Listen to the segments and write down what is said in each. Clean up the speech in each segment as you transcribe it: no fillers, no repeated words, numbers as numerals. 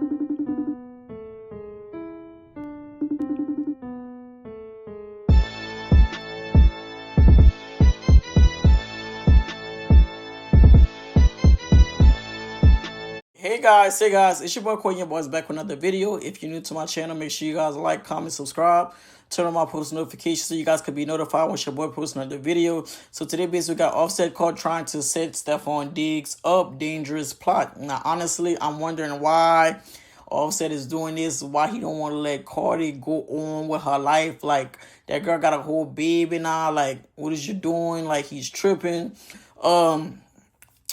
Hey guys, it's your boy Quay, your boys back with another video. If you're new to my channel, make sure you guys like, comment, subscribe, turn on my post notifications so you guys could be notified when your boy posts another video. So today basically we got Offset caught trying to set Stefon DIGGS up, dangerous plot. Now honestly, I'm wondering why Offset is doing this, why he don't want to let Cardi go on with her life. Like, that girl got a whole baby now. Like, what is you doing? Like, he's tripping. And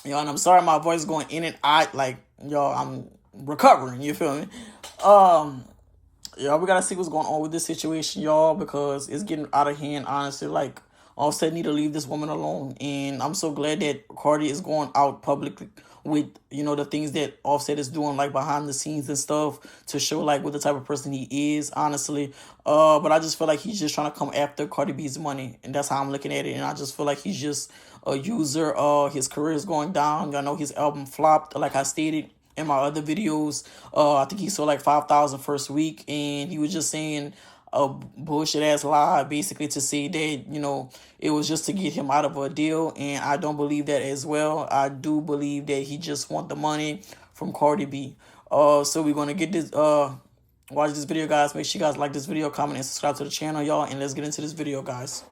I'm sorry my voice is going in and out. Like, y'all, I'm recovering. You feel me? Y'all, we gotta see what's going on with this situation, y'all, because it's getting out of hand. Honestly, like, Offset need to leave this woman alone, and I'm so glad that Cardi is going out publicly with the things that Offset is doing, like behind the scenes and stuff, to show like what the type of person he is. Honestly, but I just feel like he's just trying to come after Cardi B's money, and that's how I'm looking at it. And I just feel like he's just a user. His career is going down. I know his album flopped, like I stated in my other videos. I think he sold like 5,000 first week, and he was just saying a bullshit ass lie basically to say that it was just to get him out of a deal, and I don't believe that as well. I do believe that he just want the money from Cardi B. So we're gonna get this watch this video, guys. Make sure you guys like this video, comment, and subscribe to the channel, y'all, and let's get into this video, guys.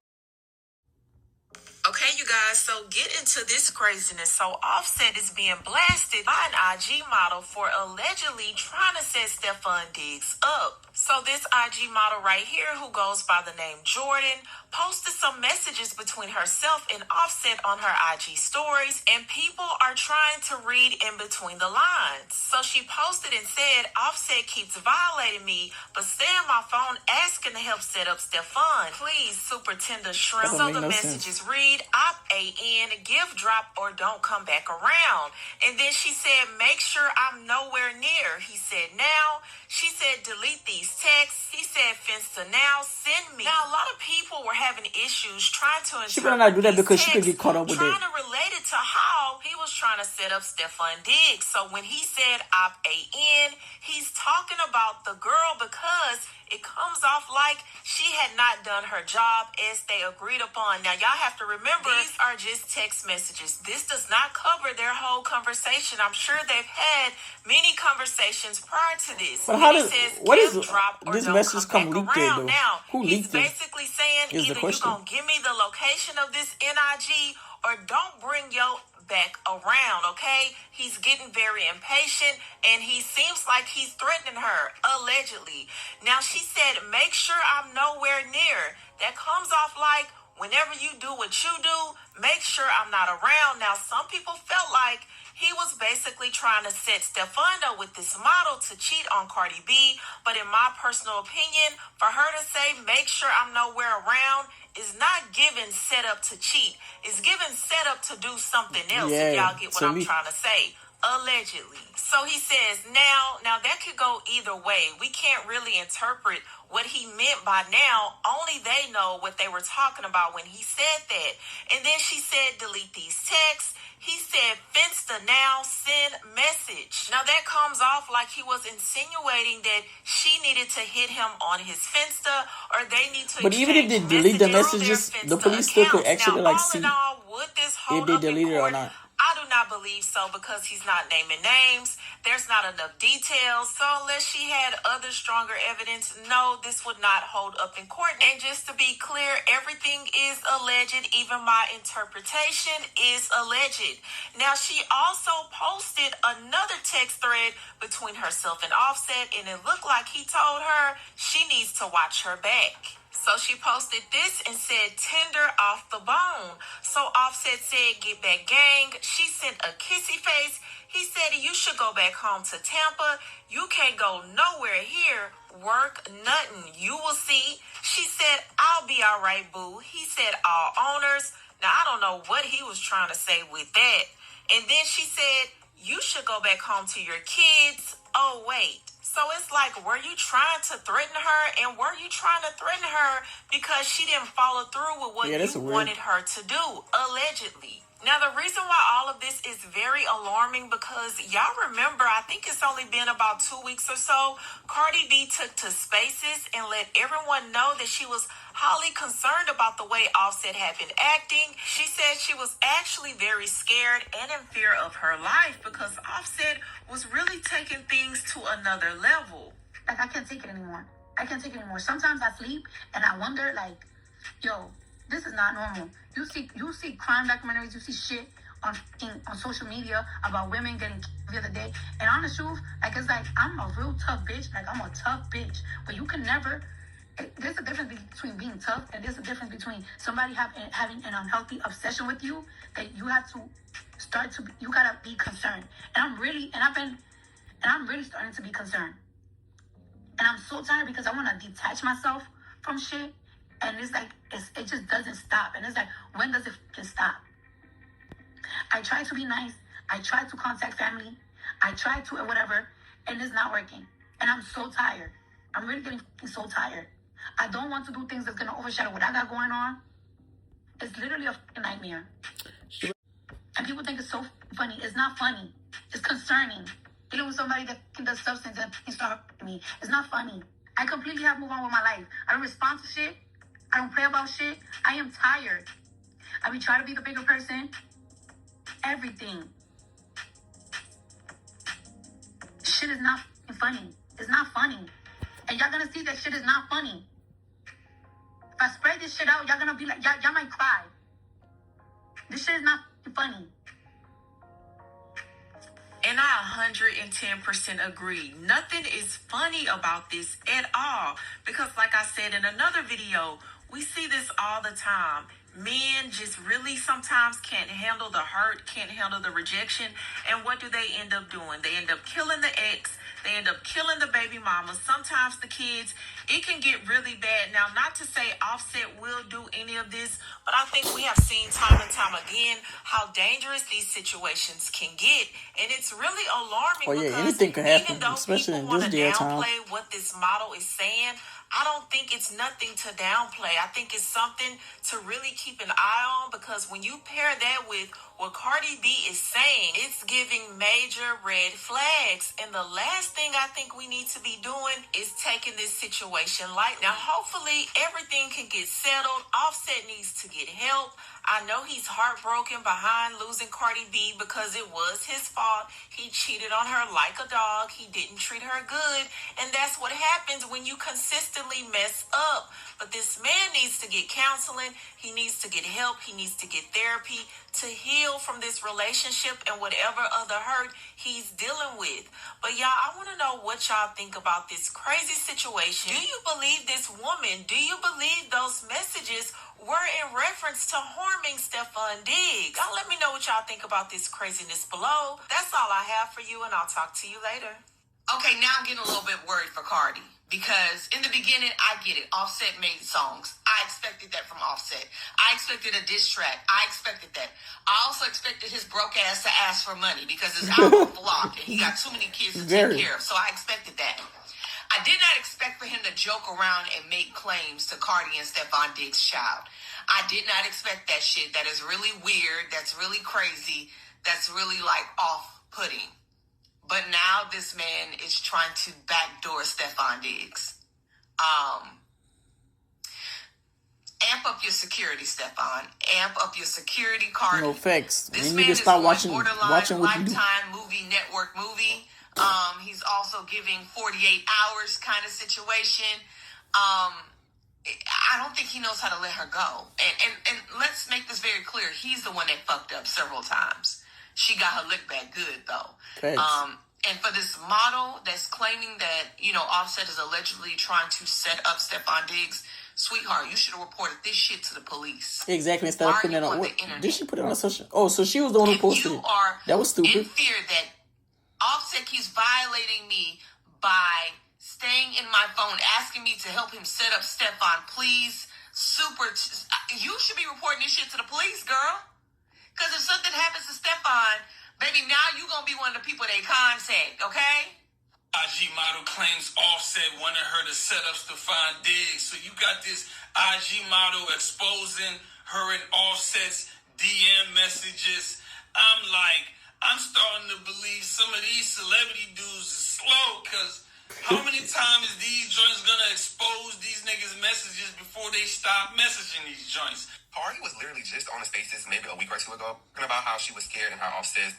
Okay, you guys, so get into this craziness. So Offset is being blasted by an IG model for allegedly trying to set Stefon DIGGS up. So this IG model right here, who goes by the name Jordan, posted some messages between herself and Offset on her IG stories, and people are trying to read in between the lines. So she posted and said, Offset keeps violating me, but stay on my phone asking to help set up Stefon. Please, super tender shrimp. So the messages read, Op-A-N, give, drop, or don't come back around. And then she said, make sure I'm nowhere near. He said, now. She said, delete these texts. He said, Finsta now, send me. Now, a lot of people were having issues trying to She better not do that because she could get caught up with it. Trying to relate it to how he was trying to set up Stefon DIGGS. So when he said Op-A-N, he's talking about the girl because it comes off like she had not done her job as they agreed upon. Now, y'all have to remember, these are just text messages. This does not cover their whole conversation. I'm sure they've had many conversations prior to this. But how does this message come leaked there, though? Now, who leaked it? He's basically saying either you're going to give me the location of this NIG or don't bring your back around, okay? He's getting very impatient, and he seems like he's threatening her, allegedly. Now, she said, make sure I'm nowhere near. That comes off like, whenever you do what you do, make sure I'm not around. Now, some people felt like he was basically trying to set Stefon up with this model to cheat on Cardi B. But in my personal opinion, for her to say, make sure I'm nowhere around, is not given set up to cheat. It's given set up to do something else, if y'all get what I'm trying to say. Allegedly. So he says, now that could go either way. We can't really interpret what he meant by now. Only they know what they were talking about when he said that. And then she said, delete these texts. He said, Finsta now, send message. Now that comes off like he was insinuating that she needed to hit him on his Finsta, or they need to. But even if they delete the messages, the police still could actually see if they delete it or not. I do not believe so because he's not naming names. There's not enough details. So unless she had other stronger evidence, no, this would not hold up in court. And just to be clear, everything is alleged. Even my interpretation is alleged. Now, she also posted another text thread between herself and Offset, and it looked like he told her she needs to watch her back. So she posted this and said, tender off the bone. So Offset said, get back, gang. She sent a kissy face. He said, you should go back home to Tampa. You can't go nowhere here. Work, nothing. You will see. She said, I'll be all right, boo. He said, all owners. Now, I don't know what he was trying to say with that. And then she said, you should go back home to your kids. Oh, wait. So it's like, were you trying to threaten her? And were you trying to threaten her because she didn't follow through with what you wanted her to do, allegedly? Now, the reason why all of this is very alarming because y'all remember, I think it's only been about 2 weeks or so, Cardi B took to Spaces and let everyone know that she was highly concerned about the way Offset had been acting. She said she was actually very scared and in fear of her life because Offset was really taking things to another level. Like, I can't take it anymore. I can't take it anymore. Sometimes I sleep and I wonder, like, yo, this is not normal. You see crime documentaries, you see shit on social media about women getting killed the other day. And on the truth, like, it's like, I'm a real tough bitch. Like, I'm a tough bitch. But you can never, there's a difference between being tough and there's a difference between somebody having an unhealthy obsession with you that you have to you gotta be concerned. And I'm really starting to be concerned. And I'm so tired because I want to detach myself from shit. And it's like, it just doesn't stop. And it's like, when does it stop? I try to be nice. I try to contact family. I try to whatever. And it's not working. And I'm so tired. I'm really getting so tired. I don't want to do things that's going to overshadow what I got going on. It's literally a nightmare. And people think it's so funny. It's not funny. It's concerning. Dealing with somebody that does substance and start hurting me. It's not funny. I completely have to move on with my life. I don't respond to shit. I don't pray about shit. I am tired. I be trying to be the bigger person. Everything. Shit is not funny. It's not funny. And y'all gonna see that shit is not funny. If I spread this shit out, y'all gonna be like, y'all might cry. This shit is not funny. And I 110% agree. Nothing is funny about this at all. Because like I said in another video, we see this all the time. Men just really sometimes can't handle the hurt, can't handle the rejection. And what do they end up doing? They end up killing the ex. They end up killing the baby mama. Sometimes the kids. It can get really bad. Now, not to say Offset will do any of this, but I think we have seen time and time again how dangerous these situations can get. And it's really alarming because anything can happen, even though especially people in want this to day time. downplay what this model is saying, I don't think it's nothing to downplay. I think it's something to really keep an eye on because when you pair that with what Cardi B is saying, it's giving major red flags. And the last thing I think we need to be doing is taking this situation light. Now, hopefully everything can get settled. Offset needs to get help. I know he's heartbroken behind losing Cardi B because it was his fault. He cheated on her like a dog. He didn't treat her good. And that's what happens when you consistently mess up. But this man needs to get counseling. He needs to get help. He needs to get therapy to heal from this relationship and whatever other hurt he's dealing with. But y'all, I want to know what y'all think about this crazy situation. Do you believe this woman? Do you believe those messages were in reference to harming Stefon DIGGS? Y'all let me know what y'all think about this craziness below. That's all I have for you, and I'll talk to you later. Okay, now I'm getting a little bit worried for Cardi. Because in the beginning, I get it. Offset made songs. I expected that from Offset. I expected a diss track. I expected that. I also expected his broke ass to ask for money because his album flopped and he got too many kids to take care of. So I expected that. I did not expect for him to joke around and make claims to Cardi and Stefon DIGGS' child. I did not expect that shit. That is really weird. That's really crazy. That's really like off-putting. But now this man is trying to backdoor Stefon DIGGS. Amp up your security, Stefon. Amp up your security, Cardi. No facts. This you man need to is start going watching borderline what you do. Lifetime movie network movie. He's also giving 48 hours kind of situation. I don't think he knows how to let her go. And let's make this very clear. He's the one that fucked up several times. She got her lick back good, though. And for this model that's claiming that, Offset is allegedly trying to set up Stefon DIGGS, sweetheart, you should have reported this shit to the police. Exactly, instead of putting it on the internet. Did she put it on social? Oh, so she was the one who posted it. That was stupid. In fear that Offset keeps violating me by staying in my phone, asking me to help him set up Stefon, please, you should be reporting this shit to the police, girl. Because if something happens to Stefon, baby, now you going to be one of the people they contact, okay? IG model claims Offset wanted her to set up Stefon DIGGS. So you got this IG model exposing her and Offset's DM messages. I'm starting to believe some of these celebrity dudes is slow, because how many times is these joints gonna expose these niggas' messages before they stop messaging these joints? Cardi was literally just on the Spaces maybe a week or two ago talking about how she was scared and how Offset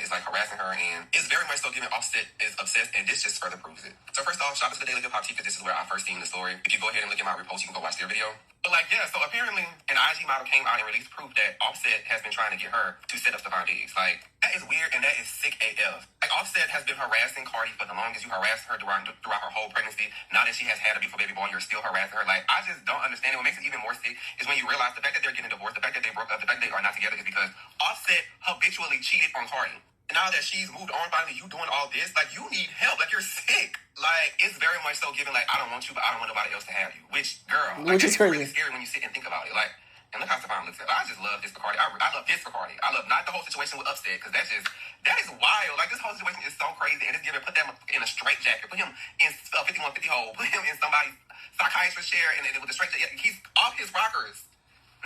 is like harassing her, and it's very much so given Offset is obsessed, and this just further proves it. So first off, shout out to the Daily Hip Hop Chief, because this is where I first seen the story. If you go ahead and look at my repost, you can go watch their video. But like, yeah, so apparently an IG model came out and released proof that Offset has been trying to get her to set up Stefon DIGGS. Like, that is weird and that is sick AF. Like, Offset has been harassing Cardi for the longest. You harassed her throughout her whole pregnancy. Now that she has had a beautiful baby boy, you're still harassing her. Like, I just don't understand it. What makes it even more sick is when you realize the fact that they're getting divorced, the fact that they broke up, the fact that they are not together is because Offset habitually cheated on Cardi. Now that she's moved on, finally, you doing all this, like, you need help. Like, you're sick. Like, it's very much so given, like, I don't want you, but I don't want nobody else to have you. Which, girl, like, Which is really crazy. scary when you sit and think about it. Like, and look how Stefon looks at it. I just love this for Cardi. I love this for Cardi. I love not the whole situation with Upset, because that is wild. Like, this whole situation is so crazy. And it's giving, put them in a straight jacket, put him in a 5150 hole, put him in somebody's psychiatrist chair, and with the straight jacket. He's off his rockers.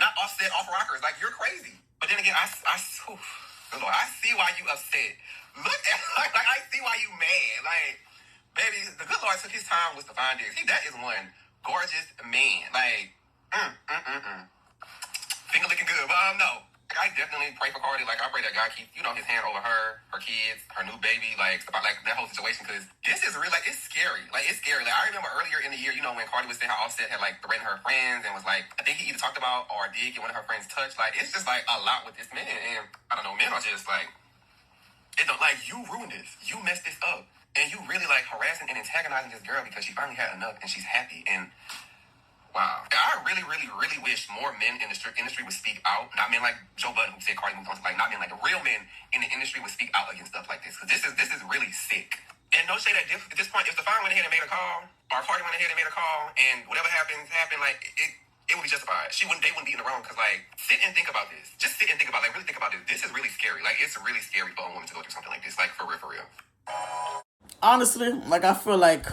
Not Offset, off rockers. Like, you're crazy. But then again, Lord, I see why you upset. Look at, like, I see why you mad. Like, baby, the good Lord took his time with Stefon DIGGS. That is one gorgeous man. Like, finger looking good. But no, I definitely pray for Cardi. Like, I pray that God keep, his hand over her kids, her new baby, like that whole situation. Because this is real. Like, it's scary. Like, it's scary. Like, I remember earlier in the year, when Cardi was saying how Offset had, like, threatened her friends and was like, I think he either talked about or did get one of her friends touched. Like, it's just, like, a lot with this man. And I don't know, men are just, like, it don't, like, you ruined this. You messed this up. And you really, like, harassing and antagonizing this girl because she finally had enough and she's happy. And wow. I really, really, really wish more men in the industry would speak out. Not men like Joe Budden, who said Cardi moved on. Like, not men like real men in the industry would speak out against stuff like this. Because this is really sick. And no shade at this point, if Stefon went ahead and made a call, or Cardi went ahead and made a call, and whatever happened, like, it would be justified. They wouldn't be in the wrong, because, like, sit and think about this. Just sit and think about, like, really think about this. This is really scary. Like, it's really scary for a woman to go through something like this. Like, for real, for real. Honestly, like, I feel like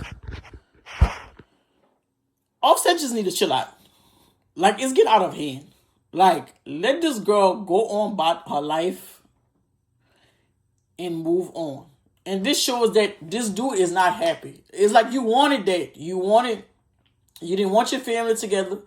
Offset just need to chill out. Like, it's getting out of hand. Like, let this girl go on about her life and move on. And this shows that this dude is not happy. It's like you wanted that. You didn't want your family together.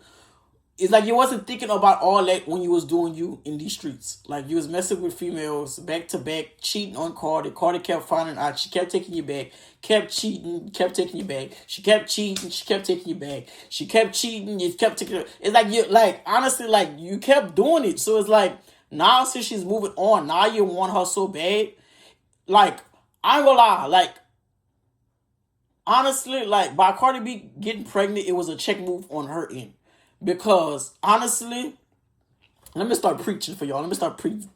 It's like you wasn't thinking about all that when you was doing you in these streets. Like, you was messing with females back to back, cheating on Cardi. Cardi kept finding out. She kept taking you back. Kept cheating, kept taking you back. She kept cheating, she kept taking you back. She kept cheating, you kept taking it. It's like you, like, honestly, like, you kept doing it. So it's like, now since she's moving on, now you want her so bad. Like, I ain't gonna lie, like, honestly, like, by Cardi B getting pregnant, it was a check move on her end. Because, honestly, let me start preaching for y'all.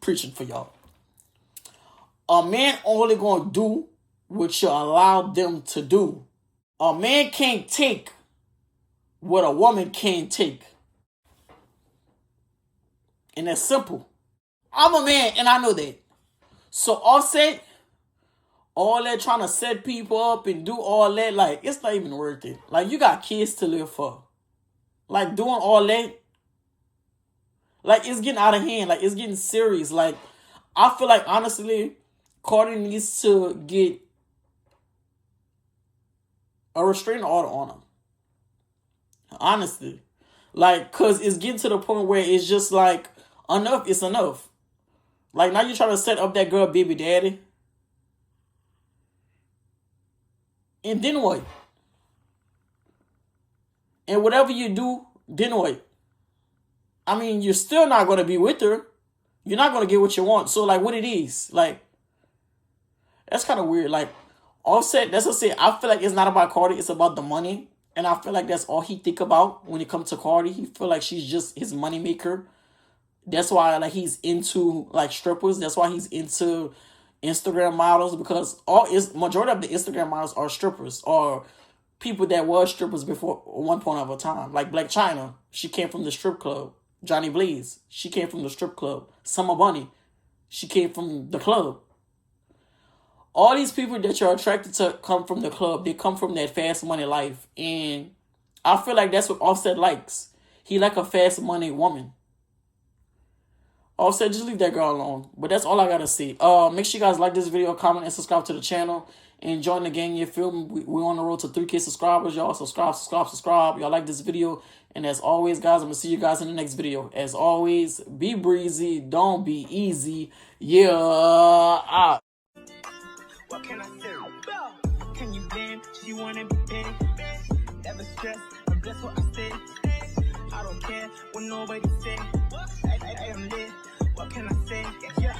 Preaching for y'all. A man only gonna do what you allow them to do. A man can't take what a woman can't take. And that's simple. I'm a man and I know that. So Offset, all that trying to set people up and do all that, like, it's not even worth it. Like, you got kids to live for. Like, doing all that, like, it's getting out of hand. Like, it's getting serious. Like, I feel like, honestly, Cardi needs to get a restraining order on him. Honestly. Like, because it's getting to the point where it's just like, enough is enough. Like, now you're trying to set up that girl baby daddy. And then what? And whatever you do, then what? I mean, you're still not going to be with her. You're not going to get what you want. So, like, what it is, like, that's kind of weird. Like, Offset, that's what I say. I feel like it's not about Cardi. It's about the money. And I feel like that's all he think about when it comes to Cardi. He feel like she's just his money maker. That's why, like, he's into, like, strippers. That's why he's into Instagram models. Because majority of the Instagram models are strippers. Or people that were strippers before one point of a time. Like Black China, she came from the strip club. Johnny Blaze, she came from the strip club. Summer Bunny, she came from the club. All these people that you're attracted to come from the club. They come from that fast money life. And I feel like that's what Offset likes. He like a fast money woman. Offset, just leave that girl alone. But that's all I gotta say. Make sure you guys like this video, comment, and subscribe to the channel. And join the gang. You feel me? We're on the road to 3K subscribers, y'all. Subscribe. Y'all like this video. And as always, guys, I'm gonna see you guys in the next video. As always, be breezy, don't be easy. Yeah. What can I say? Can you blame? She wanna be paid. Never stress, I'm blessed what I say. I don't care what nobody say. I am lit. What can I say? Yeah.